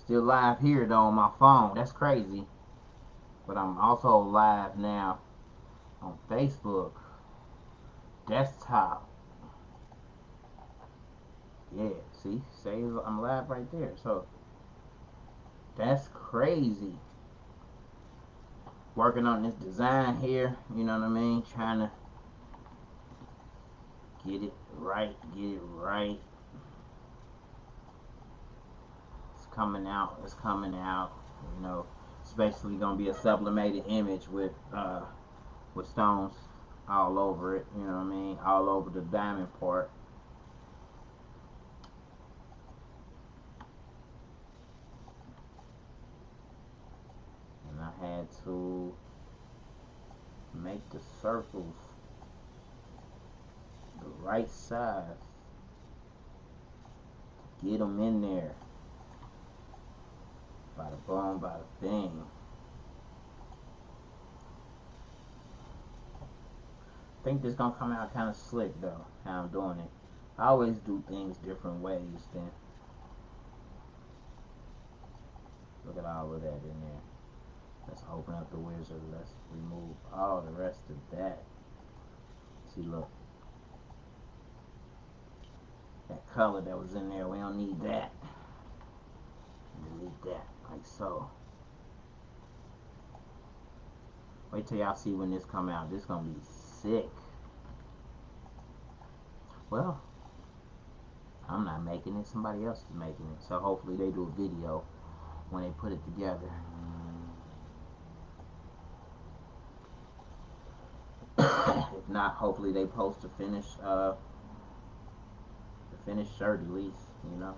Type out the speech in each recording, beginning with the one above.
Still live here though on my phone. That's crazy. But I'm also live now on Facebook, desktop. Yeah, see, says I'm live right there. So that's crazy. Working on this design here, you know what I mean? Trying to get it right, get it right. It's coming out, it's coming out. You know, it's basically gonna be a sublimated image with stones all over it, you know what I mean? All over the diamond part. And I had to make the circles the right size to get them in there. Bada boom, bada bing. I think this gonna come out kind of slick though, how I'm doing it. I always do things different ways then. Look at all of that in there. Let's open up the wizard. Let's remove all the rest of that. See, look. That color that was in there, we don't need that. Delete that, like so. Wait till y'all see when this come out. This gonna be sick. Well, I'm not making it. Somebody else is making it. So hopefully they do a video when they put it together. If not, hopefully they post the finished shirt at least, you know.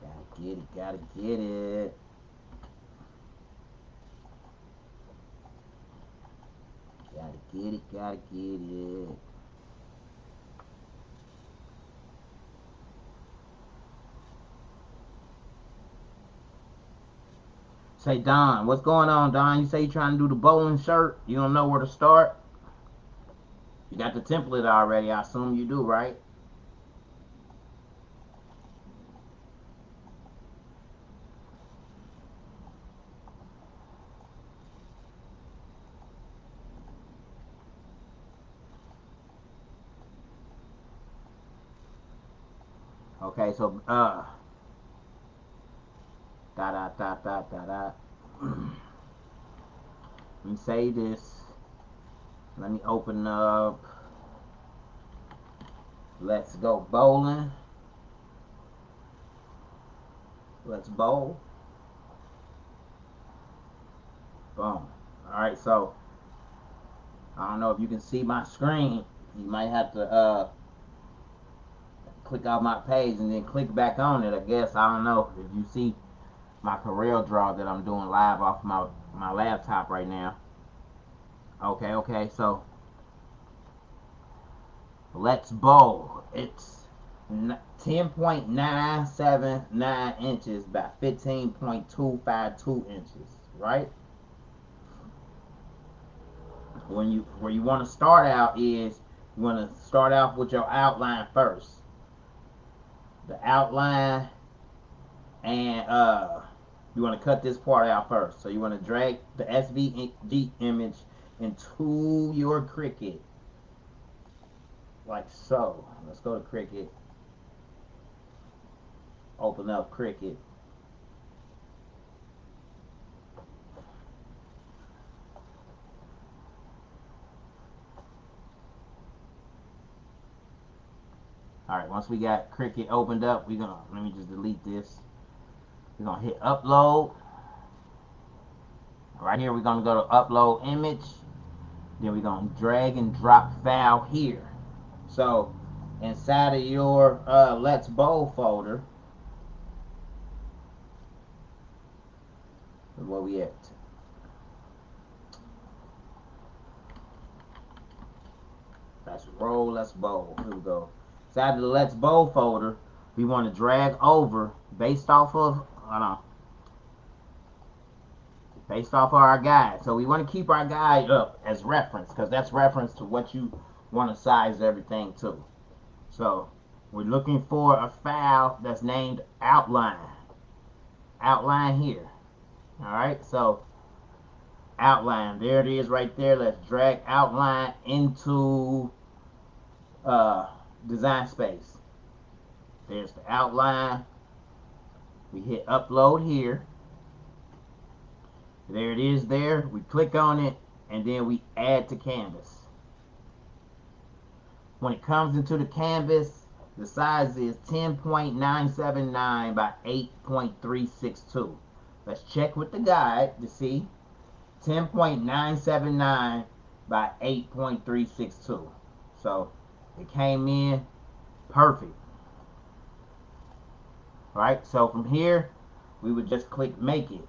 Gotta get it, gotta get it. Gotta get it, gotta get it. Say, Don, what's going on, Don? You say you're trying to do the bowling shirt. You don't know where to start? You got the template already. I assume you do, right? Okay, so, da da da da da. Let me say this. Let me open up. Let's go bowling. Let's bowl. Boom. Alright, so I don't know if you can see my screen. You might have to click out my page and then click back on it. I guess I don't know if you see my Corel Draw that I'm doing live off my laptop right now. Okay, so let's bowl. It's 10.979 inches by 15.252 inches, right? Where you want to start out is you want to start off with your outline first. The outline, and you want to cut this part out first. So you want to drag the SVG image into your Cricut, like so. Let's go to Cricut. Open up Cricut. Alright, once we got Cricut opened up, let me just delete this. We're gonna hit upload. Right here, we're gonna go to upload image. Then we're gonna drag and drop file here. So inside of your Let's Bowl folder, where we at? Let's roll, let's bowl. Here we go. Inside of the Let's Bowl folder, we want to drag over based off of our guide. So we want to keep our guide up as reference, because that's reference to what you want to size everything to. So We're looking for a file that's named outline. Outline here. Alright, so outline. There it is right there. Let's drag outline into design space. There's the outline. We hit upload here. There it is there. We click on it and then we add to canvas. When it comes into the canvas, the size is 10.979 by 8.362. Let's check with the guide to see. 10.979 by 8.362. So it came in perfect. Right? So from here, we would just click make it.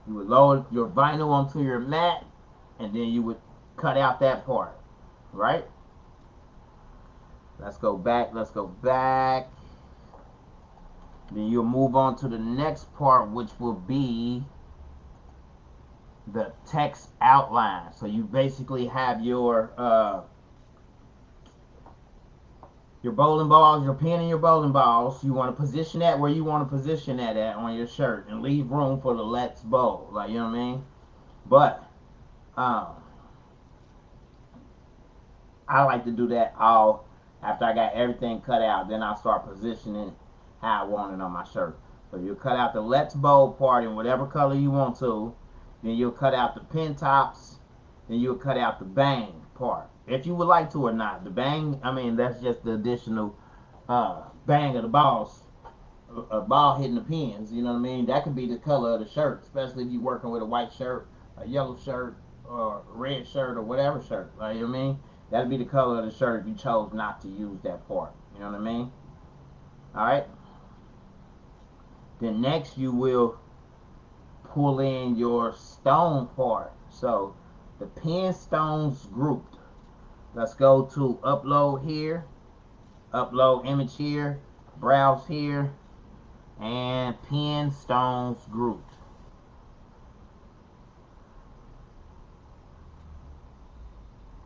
You would load your vinyl onto your mat and then you would cut out that part. Right? Let's go back. Let's go back. Then you'll move on to the next part, which will be the text outline. So you basically have your bowling balls, your pen and your bowling balls. You want to position that where you want to position that at on your shirt and leave room for the let's bowl. Like, you know what I mean? But I like to do that all after I got everything cut out. Then I'll start positioning how I want it on my shirt. So you'll cut out the let's bowl part in whatever color you want to. Then you'll cut out the pin tops. Then you'll cut out the bang part. If you would like to or not. The bang, I mean, that's just the additional bang of the balls. A ball hitting the pins, you know what I mean? That could be the color of the shirt, especially if you're working with a white shirt, a yellow shirt, or a red shirt, or whatever shirt. Like, you know what I mean? That'd be the color of the shirt if you chose not to use that part. You know what I mean? Alright? Then next you will pull in your stone part. So the pin stones grouped. Let's go to upload here, upload image here, browse here, and pin stones grouped.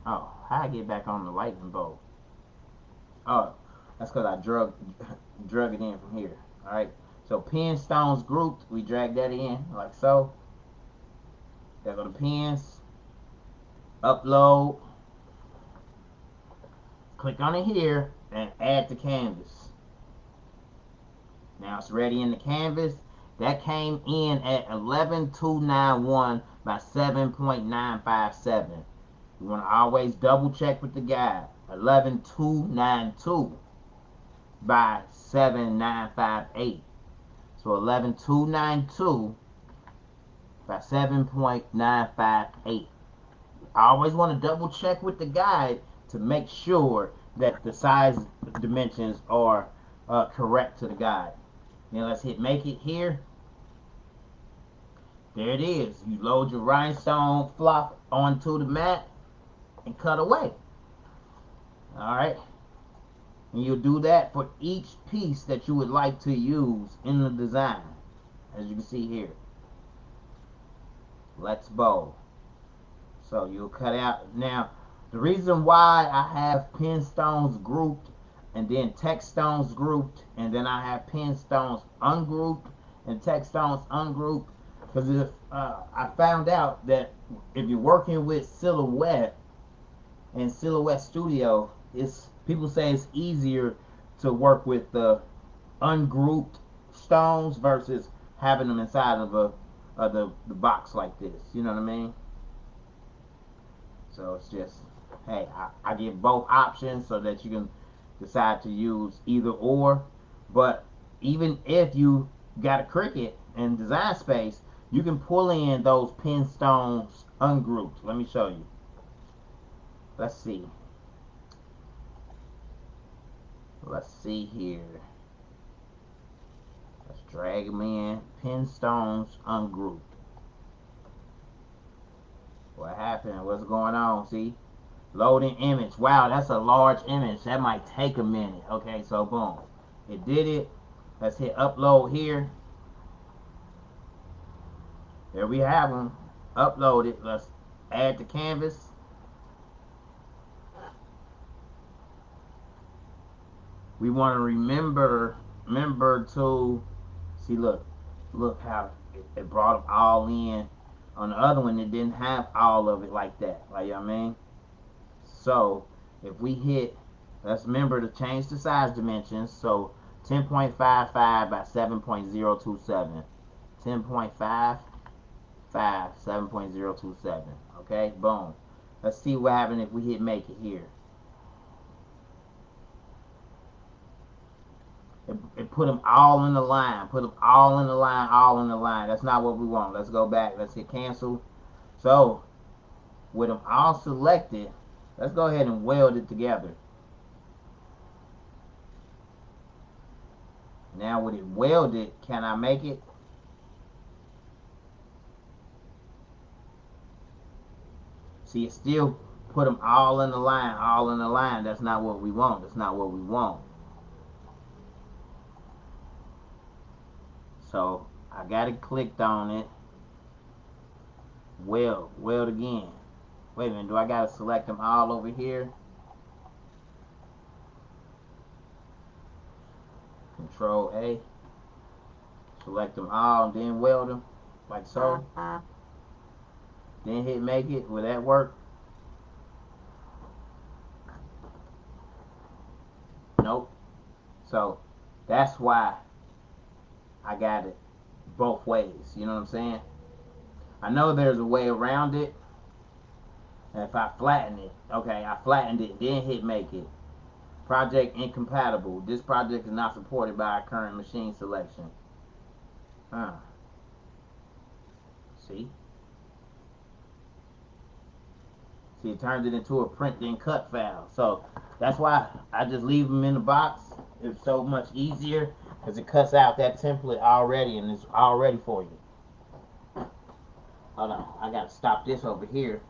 Oh, how I get back on the lightning bolt? Oh, that's because I drug it in from here. Alright, so pin stones grouped, we drag that in like so. There go the pins, upload, click on it here, and add to canvas. Now it's ready in the canvas. That came in at 11291 by 7.957. You want to always double check with the guide. 11292 by 7958. So 11292 by 7.958. I always want to double check with the guide to make sure that the size dimensions are correct to the guide. Now let's hit make it here. There it is. You load your rhinestone flock onto the mat and cut away. Alright. And you'll do that for each piece that you would like to use in the design. As you can see here. Let's bowl. So you'll cut out. Now, the reason why I have pin stones grouped and then text stones grouped and then I have pin stones ungrouped and text stones ungrouped, because if I found out that if you're working with Silhouette and Silhouette Studio, it's people say it's easier to work with the ungrouped stones versus having them inside of the box like this. You know what I mean? So it's just, hey, I give both options so that you can decide to use either or. But even if you got a Cricut in design space, you can pull in those pin stones ungrouped. Let me show you. Let's see. Let's see here. Let's drag them in. Pin stones ungrouped. What happened? What's going on? See? Loading image. Wow, that's a large image. That might take a minute. Okay, so boom. It did it. Let's hit upload here. There we have them. Upload it. Let's add to canvas. We want to remember to see. Look how it brought them all in. On the other one, it didn't have all of it like that. Like, you know what I mean? So if we hit, let's remember to change the size dimensions. So 10.55 by 7.027. 10.55, 7.027. Okay, boom. Let's see what happens if we hit make it here. It put them all in the line. Put them all in the line, all in the line. That's not what we want. Let's go back. Let's hit cancel. So, with them all selected, let's go ahead and weld it together. Now, with it welded, can I make it? See, it still put them all in the line, all in the line. That's not what we want. That's not what we want. So, I got it clicked on it. Weld again. Wait a minute, do I gotta select them all over here? Control A. Select them all and then weld them, like so. Then hit make it. Will that work? Nope. So, that's why I got it both ways. You know what I'm saying? I know there's a way around it. If I flatten it, okay, I flattened it, then hit make it. Project incompatible. This project is not supported by our current machine selection. See? See, it turns it into a print then cut file. So that's why I just leave them in the box. It's so much easier because it cuts out that template already and it's all ready for you. Hold on, I gotta stop this over here.